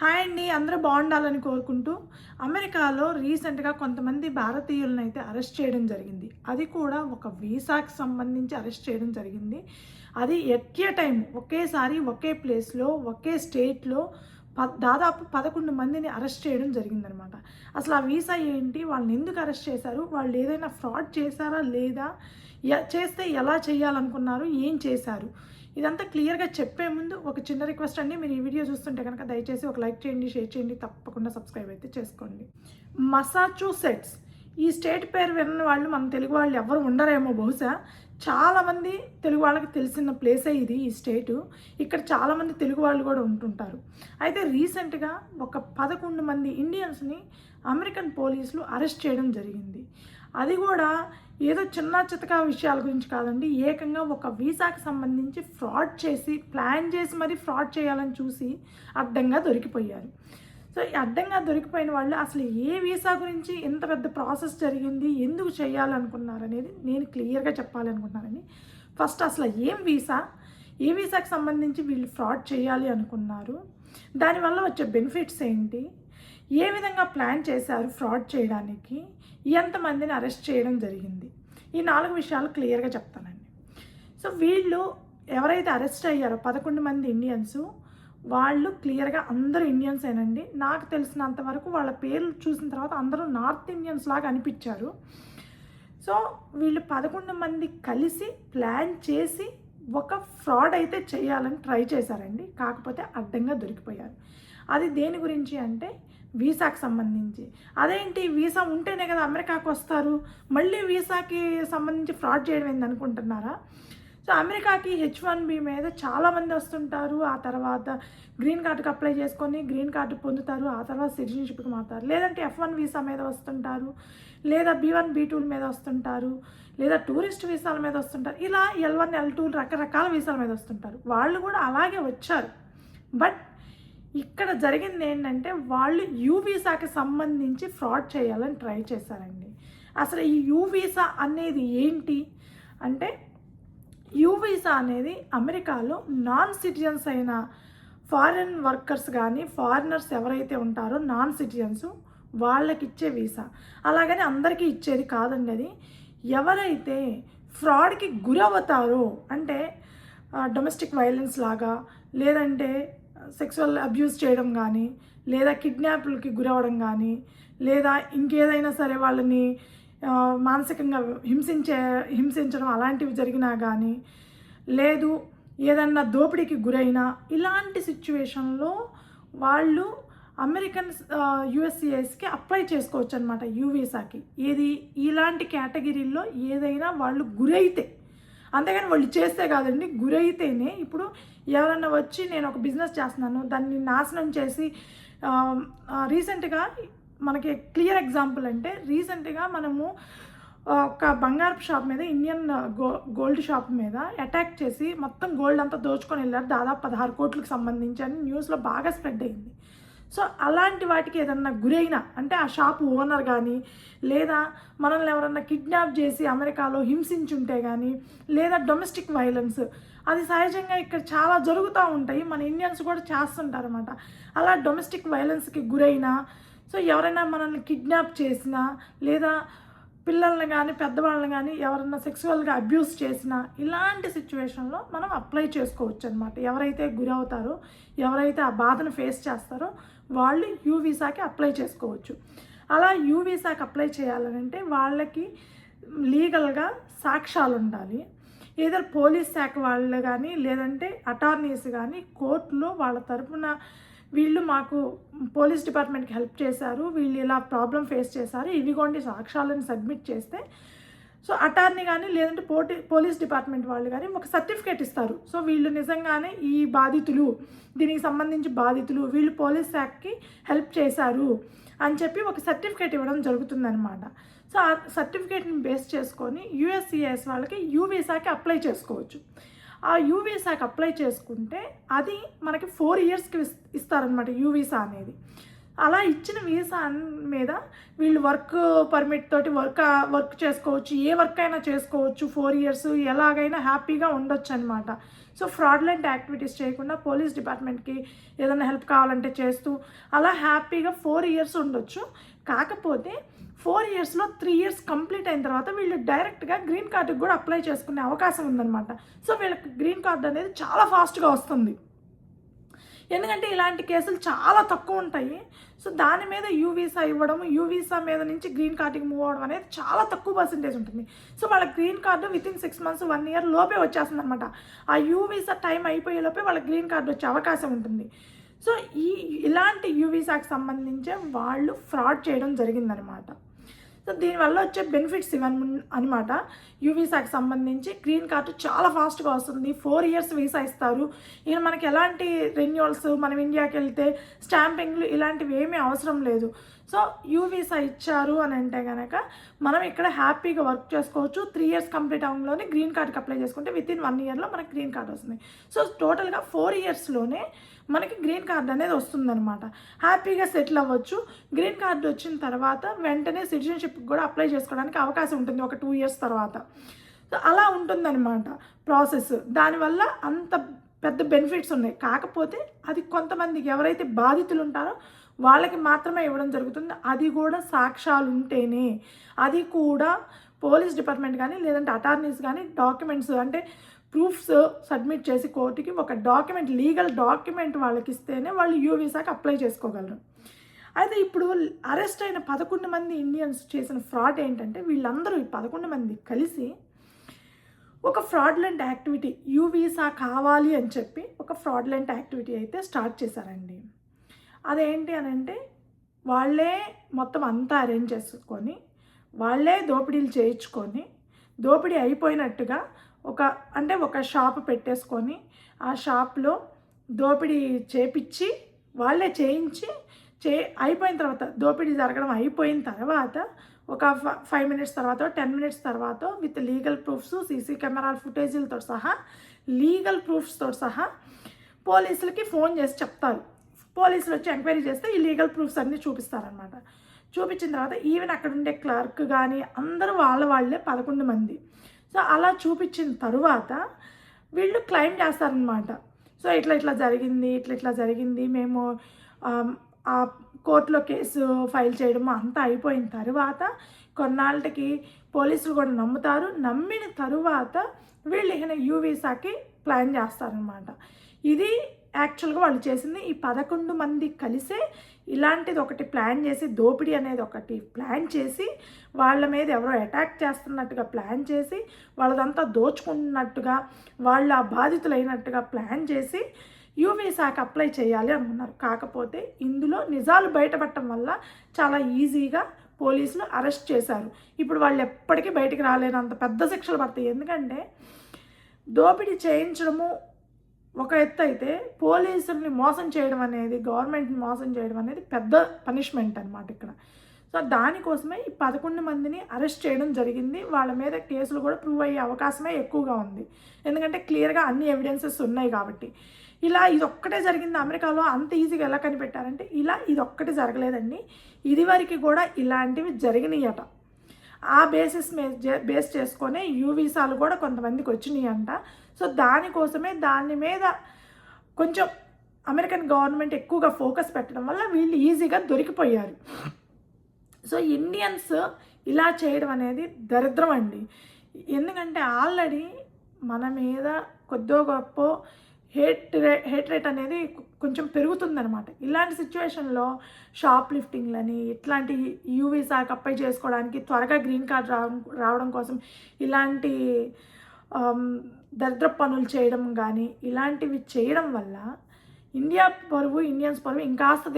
Hi అండి, అందరూ బాగుండాలని కోరుకుంటూ అమెరికాలో రీసెంట్గా కొంతమంది భారతీయులను అయితే అరెస్ట్ చేయడం జరిగింది. అది కూడా ఒక వీసాకి సంబంధించి అరెస్ట్ చేయడం జరిగింది. అది ఎట్ ఏ టైం ఒకేసారి ఒకే ప్లేస్లో ఒకే స్టేట్లో దాదాపు 11 మందిని అరెస్ట్ చేయడం జరిగిందనమాట. అసలు ఆ వీసా ఏంటి, వాళ్ళని ఎందుకు అరెస్ట్ చేశారు, వాళ్ళు ఏదైనా ఫ్రాడ్ చేశారా లేదా, చేస్తే ఎలా చేయాలనుకున్నారు, ఏం చేశారు, ఇదంతా క్లియర్గా చెప్పే ముందు ఒక చిన్న రిక్వెస్ట్ అండి. మీరు ఈ వీడియో చూస్తుంటే కనుక దయచేసి ఒక లైక్ చేయండి, షేర్ చేయండి, తప్పకుండా సబ్స్క్రైబ్ అయితే చేసుకోండి. మసాచ్యూసెట్స్, ఈ స్టేట్ పేరు విన్న వాళ్ళు మన తెలుగు వాళ్ళు ఎవరు ఉండరేమో బహుశా. చాలామంది తెలుగు వాళ్ళకి తెలిసిన ప్లేసే ఇది, ఈ స్టేటు. ఇక్కడ చాలామంది తెలుగు వాళ్ళు కూడా ఉంటుంటారు. అయితే రీసెంట్గా ఒక 11 మంది ఇండియన్స్ని అమెరికన్ పోలీసులు అరెస్ట్ చేయడం జరిగింది. అది కూడా ఏదో చిన్న చితకా విషయాల గురించి కాదండి, ఏకంగా ఒక వీసాకి సంబంధించి ఫ్రాడ్ చేసి ప్లాన్ చేసి మరి ఫ్రాడ్ చేయాలని చూసి అడ్డంగా దొరికిపోయారు. సో ఈ అడ్డంగా దొరికిపోయిన వాళ్ళు అసలు ఏ వీసా గురించి ఎంత పెద్ద ప్రాసెస్ జరిగింది, ఎందుకు చేయాలనుకున్నారనేది నేను క్లియర్గా చెప్పాలనుకుంటున్నానండి. ఫస్ట్ అసలు ఏ వీసాకి సంబంధించి వీళ్ళు ఫ్రాడ్ చేయాలి అనుకున్నారు, దానివల్ల వచ్చే బెనిఫిట్స్ ఏంటి, ఏ విధంగా ప్లాన్ చేశారు ఫ్రాడ్ చేయడానికి, ఎంతమందిని అరెస్ట్ చేయడం జరిగింది, ఈ 4 విషయాలు క్లియర్గా చెప్తానండి. సో వీళ్ళు ఎవరైతే అరెస్ట్ అయ్యారో 11 మంది ఇండియన్స్, వాళ్ళు క్లియర్గా అందరూ ఇండియన్సేనండి. నాకు తెలిసినంత వరకు వాళ్ళ పేర్లు చూసిన తర్వాత అందరూ నార్త్ ఇండియన్స్ లాగా అనిపించారు. సో వీళ్ళు 11 మంది కలిసి ప్లాన్ చేసి ఒక ఫ్రాడ్ అయితే చేయాలని ట్రై చేశారండి. కాకపోతే అడ్డంగా దొరికిపోయారు. అది దేని గురించి అంటే వీసాకి సంబంధించి. అదేంటి, వీసా ఉంటేనే కదా అమెరికాకు వస్తారు, మళ్ళీ వీసాకి సంబంధించి ఫ్రాడ్ చేయడం ఏంది అనుకుంటున్నారా? సో అమెరికాకి H1B మీద చాలామంది వస్తుంటారు. ఆ తర్వాత గ్రీన్ కార్డుకి అప్లై చేసుకొని గ్రీన్ కార్డు పొందుతారు. ఆ తర్వాత సిటిజన్షిప్కి మారుతారు. లేదంటే F1 వీసా మీద వస్తుంటారు, లేదా B1 B2 మీద వస్తుంటారు, లేదా టూరిస్ట్ వీసాల మీద వస్తుంటారు. ఇలా L1 L2 రకరకాల వీసాల మీద వస్తుంటారు. వాళ్ళు కూడా అలాగే వచ్చారు. బట్ ఇక్కడ జరిగింది ఏంటంటే వాళ్ళు యూ వీసాకి సంబంధించి ఫ్రాడ్ చేయాలని ట్రై చేశారండి. అసలు ఈ యూ వీసా అనేది ఏంటి అంటే, యూ వీసా అనేది అమెరికాలో నాన్ సిటిజన్స్ అయిన ఫారిన్ వర్కర్స్ కానీ ఫారినర్స్ ఎవరైతే ఉంటారో నాన్ సిటిజన్స్ వాళ్ళకి ఇచ్చే వీసా. అలాగని అందరికీ ఇచ్చేది కాదండి. అది ఎవరైతే ఫ్రాడ్కి గురవుతారో అంటే డొమెస్టిక్ వైలెన్స్ లాగా, లేదంటే సెక్సువల్ అబ్యూస్ చేయడం కానీ, లేదా కిడ్నాప్లకి గురవడం కానీ, లేదా ఇంకేదైనా సరే వాళ్ళని మానసికంగా హింసించడం అలాంటివి జరిగినా కానీ, లేదు ఏదన్నా దోపిడీకి గురైనా, ఇలాంటి సిచ్యువేషన్లో వాళ్ళు అమెరికన్ యుఎస్సిఎస్కి అప్లై చేసుకోవచ్చు అనమాట యూ వీసాకి. ఏది ఇలాంటి కేటగిరీల్లో ఏదైనా వాళ్ళు గురైతే, అంతేగాని వాళ్ళు చేస్తే కాదండి, గురైతేనే. ఇప్పుడు ఎవరన్నా వచ్చి నేను ఒక బిజినెస్ చేస్తున్నాను, దాన్ని నాశనం చేసి, రీసెంట్గా మనకి క్లియర్ ఎగ్జాంపుల్ అంటే, రీసెంట్గా మనము ఒక బంగారపు షాప్ మీద, ఇండియన్ గోల్డ్ షాప్ మీద అటాక్ చేసి మొత్తం గోల్డ్ అంతా దోచుకొని వెళ్ళారు, దాదాపు 16 కోట్లకు సంబంధించి అని న్యూస్లో బాగా స్ప్రెడ్ అయింది. సో అలాంటి వాటికి ఏదన్నా గురైనా అంటే ఆ షాప్ ఓనర్ కానీ, లేదా మనల్ని ఎవరన్నా కిడ్నాప్ చేసి అమెరికాలో హింసించుంటే కానీ, లేదా డొమెస్టిక్ వైలెన్స్, అది సహజంగా ఇక్కడ చాలా జరుగుతూ ఉంటాయి, మన ఇండియన్స్ కూడా చేస్తుంటారు అన్నమాట. అలా డొమెస్టిక్ వైలెన్స్కి గురైనా, సో ఎవరైనా మనల్ని కిడ్నాప్ చేసినా, లేదా పిల్లల్ని కానీ పెద్దవాళ్ళని కానీ ఎవరన్నా సెక్సువల్గా అబ్యూస్ చేసినా, ఇలాంటి సిచ్యువేషన్లో మనం అప్లై చేసుకోవచ్చు అనమాట. ఎవరైతే గురవుతారో, ఎవరైతే ఆ బాధను ఫేస్ చేస్తారో వాళ్ళు యూ వీసాకి అప్లై చేసుకోవచ్చు. అలా యూ వీసాకి అప్లై చేయాలంటే వాళ్ళకి లీగల్గా సాక్ష్యాలు ఉండాలి. ఏదో పోలీస్ శాఖ వాళ్ళు కానీ, లేదంటే అటార్నీస్ కానీ కోర్టులో వాళ్ళ తరపున వీళ్ళు మాకు పోలీస్ డిపార్ట్మెంట్కి హెల్ప్ చేశారు, వీళ్ళు ఇలా ప్రాబ్లం ఫేస్ చేశారు, ఇవిగోండి సాక్ష్యాలను సబ్మిట్ చేస్తే, సో అటార్నీ కానీ లేదంటే పోలీస్ డిపార్ట్మెంట్ వాళ్ళు కానీ ఒక సర్టిఫికేట్ ఇస్తారు. సో వీళ్ళు నిజంగానే ఈ బాధితులు, దీనికి సంబంధించి బాధితులు, వీళ్ళు పోలీస్ శాఖకి హెల్ప్ చేశారు అని చెప్పి ఒక సర్టిఫికేట్ ఇవ్వడం జరుగుతుందన్నమాట. సో ఆ సర్టిఫికేట్ని బేస్ చేసుకొని యుఎస్సిఎస్ వాళ్ళకి యూ వీసాకి అప్లై చేసుకోవచ్చు. ఆ యూ వీసాకి అప్లై చేసుకుంటే అది మనకి 4 ఇయర్స్కి ఇస్తారనమాట యూ వీసా అనేది. అలా ఇచ్చిన వీసా మీద వీళ్ళు వర్క్ పర్మిట్ తోటి వర్క్ చేసుకోవచ్చు, ఏ వర్క్ అయినా చేసుకోవచ్చు, 4 ఇయర్స్ ఎలాగైనా హ్యాపీగా ఉండొచ్చు అనమాట. సో ఫ్రాడ్లెంట్ యాక్టివిటీస్ చేయకుండా పోలీస్ డిపార్ట్మెంట్కి ఏదైనా హెల్ప్ కావాలంటే చేస్తూ అలా హ్యాపీగా 4 ఇయర్స్ ఉండొచ్చు. కాకపోతే 4 ఇయర్స్లో 3 ఇయర్స్ కంప్లీట్ అయిన తర్వాత వీళ్ళు డైరెక్ట్గా గ్రీన్ కార్డుకి కూడా అప్లై చేసుకునే అవకాశం ఉందన్నమాట. సో వీళ్ళకి గ్రీన్ కార్డు అనేది చాలా ఫాస్ట్గా వస్తుంది, ఎందుకంటే ఇలాంటి కేసులు చాలా తక్కువ ఉంటాయి. సో దాని మీద యూ వీసా ఇవ్వడం, యూ వీసా మీద నుంచి గ్రీన్ కార్డుకి మూవ్ అవ్వడం అనేది చాలా తక్కువ పర్సెంటేజ్ ఉంటుంది. సో వాళ్ళ green card within 6 months 1 year లోపే వచ్చేస్తుంది అనమాట. ఆ యూ వీసా టైం అయిపోయే లోపే వాళ్ళ గ్రీన్ కార్డు వచ్చే అవకాశం ఉంటుంది. సో ఇలాంటి యూ వీసాకి సంబంధించే వాళ్ళు ఫ్రాడ్ చేయడం జరిగిందనమాట. సో దీనివల్ల వచ్చే బెనిఫిట్స్ ఇవన్నీ అనమాట. యూ వీసాకి సంబంధించి గ్రీన్ కార్డు చాలా ఫాస్ట్గా వస్తుంది, 4 ఇయర్స్ వీసా ఇస్తారు. ఇక మనకి ఎలాంటి రెన్యువల్స్, మనం ఇండియాకి వెళ్తే స్టాంపింగ్లు ఇలాంటివి ఏమీ అవసరం లేదు. సో యూ వీసా ఇచ్చారు అని అంటే కనుక మనం ఇక్కడ హ్యాపీగా వర్క్ చేసుకోవచ్చు. 3 ఇయర్స్ కంప్లీట్ అవ్వడంలోనే గ్రీన్ కార్డ్కి అప్లై చేసుకుంటే వితిన్ 1 ఇయర్లో మనకి గ్రీన్ కార్డ్ వస్తుంది. సో టోటల్గా 4 ఇయర్స్లోనే మనకి గ్రీన్ కార్డ్ అనేది వస్తుందన్నమాట. హ్యాపీగా సెటిల్ అవ్వచ్చు. గ్రీన్ కార్డు వచ్చిన తర్వాత వెంటనే సిటిజన్షిప్కి కూడా అప్లై చేసుకోవడానికి అవకాశం ఉంటుంది ఒక 2 ఇయర్స్ తర్వాత. సో అలా ఉంటుందన్నమాట ప్రాసెస్. దానివల్ల అంత పెద్ద బెనిఫిట్స్ ఉన్నాయి. కాకపోతే అది కొంతమందికి ఎవరైతే బాధితులు ఉంటారో వాళ్ళకి మాత్రమే ఇవ్వడం జరుగుతుంది. అది కూడా సాక్ష్యాలు ఉంటేనే, అది కూడా పోలీస్ డిపార్ట్మెంట్ కానీ లేదంటే అటార్నీస్ కానీ డాక్యుమెంట్స్ అంటే ప్రూఫ్స్ సబ్మిట్ చేసి కోర్టుకి ఒక డాక్యుమెంట్, లీగల్ డాక్యుమెంట్ వాళ్ళకి ఇస్తేనే వాళ్ళు యూ వీసాకి అప్లై చేసుకోగలరు. అయితే ఇప్పుడు అరెస్ట్ అయిన 11 మంది ఇండియన్స్ చేసిన ఫ్రాడ్ ఏంటంటే వీళ్ళందరూ ఈ 11 మంది కలిసి ఒక ఫ్రాడ్లెంట్ యాక్టివిటీ, యూ వీసా కావాలి అని చెప్పి ఒక ఫ్రాడ్లెంట్ యాక్టివిటీ అయితే స్టార్ట్ చేశారండి. అదేంటి అని అంటే వాళ్ళే మొత్తం అంతా అరేంజ్ చేసుకొని వాళ్ళే దోపిడీలు చేయించుకొని దోపిడీ అయిపోయినట్టుగా ఒక షాప్ పెట్టేసుకొని ఆ షాప్లో దోపిడీ చేపించి వాళ్ళే చేయించి అయిపోయిన తర్వాత, దోపిడీ జరగడం అయిపోయిన తర్వాత ఒక 5 మినిట్స్ తర్వాత 10 మినిట్స్ తర్వాత విత్ లీగల్ ప్రూఫ్స్, సీసీ కెమెరాల ఫుటేజీలతో సహా, లీగల్ ప్రూఫ్స్తో సహా పోలీసులకి ఫోన్ చేసి చెప్తారు. పోలీసులు వచ్చి ఎంక్వైరీ చేస్తే ఈ లీగల్ ప్రూఫ్స్ అన్నీ చూపిస్తారనమాట. చూపించిన తర్వాత ఈవెన్ అక్కడ ఉండే క్లర్క్ కానీ అందరూ వాళ్ళే 11 మంది. సో అలా చూపించిన తరువాత వీళ్ళు క్లెయిమ్ చేస్తారనమాట. సో ఇట్లా జరిగింది, మేము ఆ కోర్టులో కేసు ఫైల్ చేయడం అంతా అయిపోయిన తర్వాత కొన్నాళ్ళకి పోలీసులు కూడా నమ్ముతారు. నమ్మిన తరువాత వీళ్ళు ఇక యూ వీసాకి ప్లాన్ చేస్తారనమాట. ఇది యాక్చువల్గా వాళ్ళు చేసింది. ఈ 11 మంది కలిసే ఇలాంటిది ఒకటి ప్లాన్ చేసి, దోపిడీ అనేది ఒకటి ప్లాన్ చేసి, వాళ్ళ మీద ఎవరో అటాక్ చేస్తున్నట్టుగా ప్లాన్ చేసి, వాళ్ళదంతా దోచుకున్నట్టుగా, వాళ్ళు ఆ బాధితులైనట్టుగా ప్లాన్ చేసి యూ వీసాకి అప్లై చేయాలి అనుకున్నారు. కాకపోతే ఇందులో నిజాలు బయటపడటం వల్ల చాలా ఈజీగా పోలీసులు అరెస్ట్ చేశారు. ఇప్పుడు వాళ్ళు ఎప్పటికీ బయటికి రాలేనంత పెద్ద శిక్షలు పడతాయి. ఎందుకంటే దోపిడీ చేయించడము ఒక ఎత్తు అయితే పోలీసుల్ని మోసం చేయడం అనేది, గవర్నమెంట్ని మోసం చేయడం అనేది పెద్ద పనిష్మెంట్ అనమాట ఇక్కడ. సో దానికోసమే ఈ 11 మందిని అరెస్ట్ చేయడం జరిగింది. వాళ్ళ మీద కేసులు కూడా ప్రూవ్ అయ్యే అవకాశమే ఎక్కువగా ఉంది, ఎందుకంటే క్లియర్గా అన్ని ఎవిడెన్సెస్ ఉన్నాయి కాబట్టి. ఇలా ఇదొక్కటే జరిగింది అమెరికాలో. అంత ఈజీగా ఎలా కనిపెట్టారంటే ఇదొక్కటి జరగలేదండి, ఇదివరకు కూడా ఇలాంటివి జరిగినాయట. ఆ బేస్ చేసుకొని యూ వీసాలు కూడా కొంతమందికి వచ్చినాయి అంట. సో దానికోసమే దాని మీద కొంచెం అమెరికన్ గవర్నమెంట్ ఎక్కువగా ఫోకస్ పెట్టడం వల్ల వీళ్ళు ఈజీగా దొరికిపోయారు. సో ఇండియన్స్ ఇలా చేయడం అనేది దరిద్రం అండి. ఎందుకంటే ఆల్రెడీ మన మీద కొద్దో గొప్ప హేట్ రేట్ అనేది కొంచెం పెరుగుతుందనమాట. ఇలాంటి సిచ్యువేషన్లో షాప్ లిఫ్టింగ్లని, ఇట్లాంటి యూ వీసాకి అప్లై చేసుకోవడానికి, త్వరగా గ్రీన్ కార్డ్ రావడం కోసం ఇలాంటి దరిద్ర పనులు చేయడం కానీ ఇలాంటివి చేయడం వల్ల ఇండియన్స్ పరువు ఇంకాస్త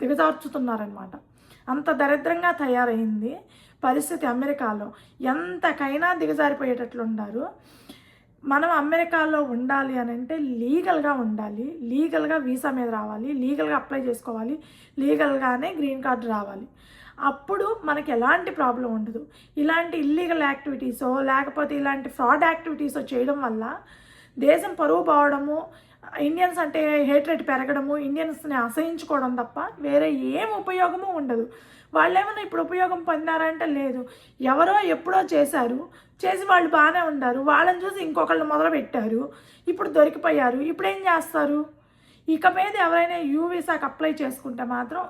దిగజార్చుతున్నారనమాట. అంత దరిద్రంగా తయారైంది పరిస్థితి అమెరికాలో. ఎంతకైనా దిగజారిపోయేటట్లు ఉన్నారు. మనం అమెరికాలో ఉండాలి అని అంటే లీగల్గా ఉండాలి, లీగల్గా వీసా మీద రావాలి, లీగల్గా అప్లై చేసుకోవాలి, లీగల్గానే గ్రీన్ కార్డు రావాలి. అప్పుడు మనకి ఎలాంటి ప్రాబ్లం ఉండదు. ఇలాంటి ఇల్లీగల్ యాక్టివిటీసో లేకపోతే ఇలాంటి ఫ్రాడ్ యాక్టివిటీసో చేయడం వల్ల దేశం పరువు పోవడము, ఇండియన్స్ అంటే హేట్రేట్ పెరగడము, ఇండియన్స్ని అసహించుకోవడం తప్ప వేరే ఏం ఉపయోగము ఉండదు. వాళ్ళేమన్నా ఇప్పుడు ఉపయోగం పొందారంటే లేదు. ఎవరో ఎప్పుడో చేసి వాళ్ళు బాగానే ఉన్నారు. వాళ్ళని చూసి ఇంకొకళ్ళు మొదలుపెట్టారు. ఇప్పుడు దొరికిపోయారు. ఇప్పుడేం చేస్తారు? ఇక మీద ఎవరైనా యూ వీసాకి అప్లై చేసుకుంటే మాత్రం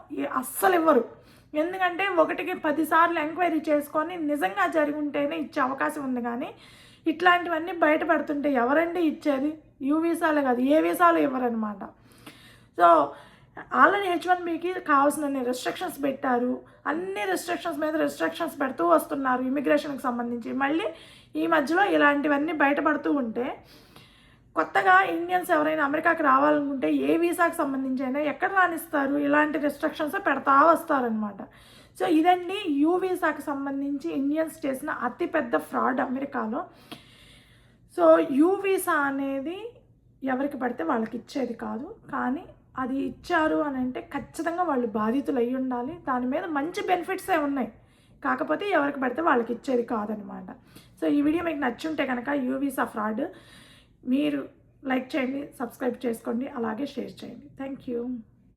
అస్సలు ఇవ్వరు. ఎందుకంటే 1కి 10 సార్లు ఎంక్వైరీ చేసుకొని నిజంగా జరిగి ఉంటేనే ఇచ్చే అవకాశం ఉంది. కానీ ఇట్లాంటివన్నీ బయటపడుతుంటే ఎవరండి ఇచ్చేది? యూ వీసాలే కాదు, ఏ వీసాలు ఇవ్వరనమాట. సో ఆల్రెడీ H1Bకి కావాల్సిన రెస్ట్రిక్షన్స్ పెట్టారు. అన్ని రెస్ట్రిక్షన్స్ మీద రెస్ట్రిక్షన్స్ పెడుతూ వస్తున్నారు ఇమిగ్రేషన్కి సంబంధించి. మళ్ళీ ఈ మధ్యలో ఇలాంటివన్నీ బయటపడుతూ ఉంటే కొత్తగా ఇండియన్స్ ఎవరైనా అమెరికాకి రావాలనుకుంటే ఏ వీసాకి సంబంధించి అయినా ఎక్కడ రానిస్తారు? ఇలాంటి రెస్ట్రిక్షన్స్ పెడతా వస్తారనమాట. సో ఇదండి యూ వీసాకి సంబంధించి ఇండియన్స్ చేసిన అతిపెద్ద ఫ్రాడ్ అమెరికాలో. సో యూ వీసా అనేది ఎవరికి పడితే వాళ్ళకి ఇచ్చేది కాదు. కానీ అది ఇచ్చారు అని అంటే ఖచ్చితంగా వాళ్ళు బాధితులు అయ్యి ఉండాలి. దాని మీద మంచి బెనిఫిట్సే ఉన్నాయి. కాకపోతే ఎవరికి పడితే వాళ్ళకి ఇచ్చేది కాదనమాట. సో ఈ వీడియో మీకు నచ్చుంటే కనుక యూ వీసా ఫ్రాడ్ మీరు లైక్ చేయండి, సబ్స్క్రైబ్ చేసుకోండి, అలాగే షేర్ చేయండి. Thank you.